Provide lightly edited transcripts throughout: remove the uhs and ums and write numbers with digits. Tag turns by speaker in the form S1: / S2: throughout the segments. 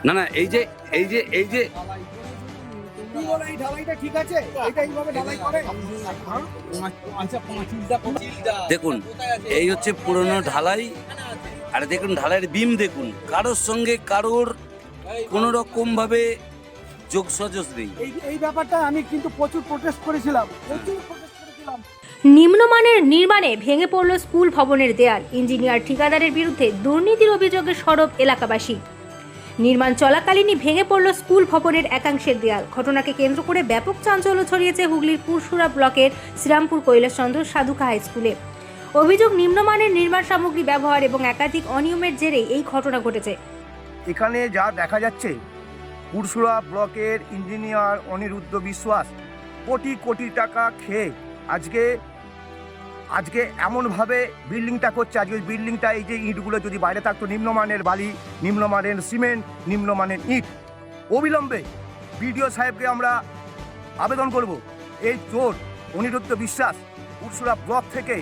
S1: না না, এই যে দেখুন, এই হচ্ছে পুরনো ঢালাই। আর দেখুন ঢালাইয়ের বিম দেখুন, কারোর সঙ্গে কারোর কোনো রকম ভাবে যোগসাজশ নেই।
S2: এই ব্যাপারটা আমি কিন্তু প্রচুর প্রোটেস্ট করেছিলাম।
S3: নিম্নমানের নির্মাণে ভেঙে পড়ল স্কুল ভবনের দেয়াল। ইঞ্জিনিয়ার ঠিকাদারের বিরুদ্ধে দুর্নীতির অভিযোগে সরব এলাকাবাসী। নির্মাণ চলাকালীনই ভেঙে পড়ল স্কুল ভবনের একাংশের দেয়াল। ঘটনাকে কেন্দ্র করে ব্যাপক চাঞ্চল্য ছড়িয়েছে হুগলির পুরসুরা ব্লকের শ্রীরামপুর কৈলাসচন্দ্র সাধুকা হাই স্কুলে। অভিযোগ, নিম্নমানের নির্মাণ সামগ্রী ব্যবহার এবং একাধিক অনিয়মের জেরে এই ঘটনা ঘটেছে।
S4: এখানে যা দেখা যাচ্ছে, পুরসুরা ব্লকের ইঞ্জিনিয়ার অনিরুদ্ধ বিশ্বাস কোটি কোটি টাকা খেয়ে আজকে এমনভাবে বিল্ডিংটা করছে। আজকে বিল্ডিংটা, এই যে ইটগুলো যদি বাইরে থাকতো, নিম্নমানের বালি, নিম্নমানের সিমেন্ট, নিম্নমানের ইট, অবিলম্বে বিডিও সাহেবকে আমরা আবেদন করব, এই চোর অনিরুদ্ধ বিশ্বাস পুরসুরা ব্লক থেকে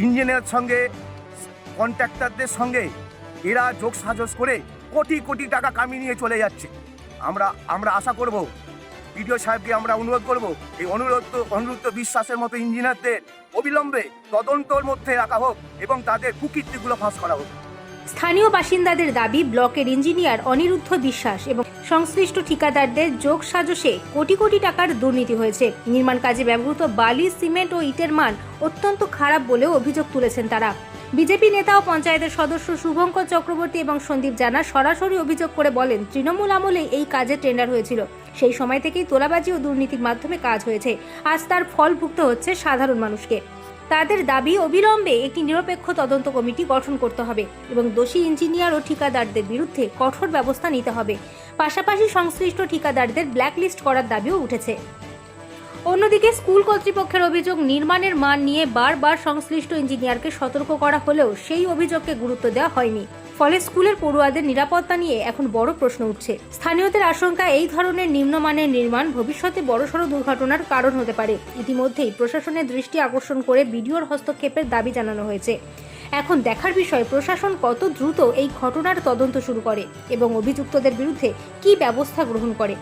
S4: ইঞ্জিনিয়ারের সঙ্গে, কন্ট্রাক্টরদের সঙ্গে এরা যোগসাজশ করে কোটি কোটি টাকা কামিয়ে নিয়ে চলে যাচ্ছে। আমরা আশা করব, বিডিও সাহেবকে আমরা অনুরোধ করব, এই অনিরুদ্ধ বিশ্বাসের মতো ইঞ্জিনিয়ারদের অবিলম্বে তদন্তর মধ্যে রাখা হোক এবং তাদের কুকীর্তিগুলো ফাঁস করা হোক।
S3: স্থানীয় বাসিন্দাদের দাবি, ব্লকের ইঞ্জিনিয়ার অনিরুদ্ধ বিশ্বাস এবং সংশ্লিষ্ট ঠিকাদারদের যোগসাজশে কোটি কোটি টাকার দুর্নীতি হয়েছে। নির্মাণ কাজে ব্যবহৃত বালি, সিমেন্ট ও ইটের মান অত্যন্ত খারাপ বলেও অভিযোগ তুলেছেন তারা। বিজেপি নেতা ও পঞ্চায়েতের সদস্য শুভঙ্কর চক্রবর্তী এবং সন্দীপ জানা সরাসরি অভিযোগ করে বলেন, তৃণমূল আমলে এই কাজে টেন্ডার হয়েছিল। সেই সময় থেকেই তোলাবাজি ও দুর্নীতির মাধ্যমে কাজ হয়েছে। আজ তার ফল ভুগতে হচ্ছে সাধারণ মানুষকে। তাদের দাবি, অবিলম্বে একটি নিরপেক্ষ তদন্ত কমিটি গঠন করতে হবে এবং দোষী ইঞ্জিনিয়ার ও ঠিকাদারদের বিরুদ্ধে কঠোর ব্যবস্থা নিতে হবে। পাশাপাশি সংশ্লিষ্ট ঠিকাদারদের ব্ল্যাকলিস্ট করার দাবিও উঠেছে। অন্যদিকে স্কুল কর্তৃপক্ষের অভিযোগ, নির্মাণের মান নিয়ে বারবার সংশ্লিষ্ট ইঞ্জিনিয়ারকে সতর্ক করা হলেও সেই অভিযোগকে গুরুত্ব দেওয়া হয়নি। ফলে স্কুলের পড়ুয়াদের নিরাপত্তা নিয়ে এখন বড় প্রশ্ন উঠছে। স্থানীয়দের আশঙ্কা, এই ধরনের নিম্নমানের নির্মাণ ভবিষ্যতে বড়সড় দুর্ঘটনার কারণ হতে পারে। ইতিমধ্যেই প্রশাসনের দৃষ্টি আকর্ষণ করে বিডিওর হস্তক্ষেপের দাবি জানানো হয়েছে। এখন দেখার বিষয়, প্রশাসন কত দ্রুত এই ঘটনার তদন্ত শুরু করে এবং অভিযুক্তদের বিরুদ্ধে কী ব্যবস্থা গ্রহণ করে।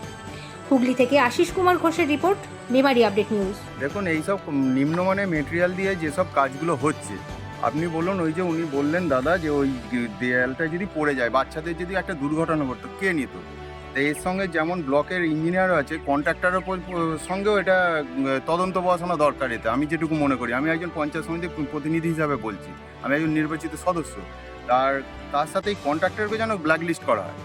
S3: হুগলি থেকে আশিস কুমার ঘোষের রিপোর্ট, মেমারি আপডেট নিউজ।
S5: দেখুন, এইসব নিম্নমানের মেটেরিয়াল দিয়ে যেসব কাজগুলো হচ্ছে, আপনি বলুন, ওই যে উনি বললেন দাদা, যে ওই দেয়ালটা যদি পড়ে যায়, বাচ্চাদের যদি একটা দুর্ঘটনা ঘটতো, কে নিত? তো এর সঙ্গে যেমন ব্লকের ইঞ্জিনিয়ারও আছে, কন্ট্রাক্টরের সঙ্গেও এটা তদন্ত বসানো দরকার। এতে আমি যেটুকু মনে করি, আমি একজন পঞ্চায়েত সমিতির প্রতিনিধি হিসাবে বলছি, আমি একজন নির্বাচিত সদস্য, তার সাথে এই কন্ট্রাক্টরকে যেন ব্ল্যাকলিস্ট করা হয়।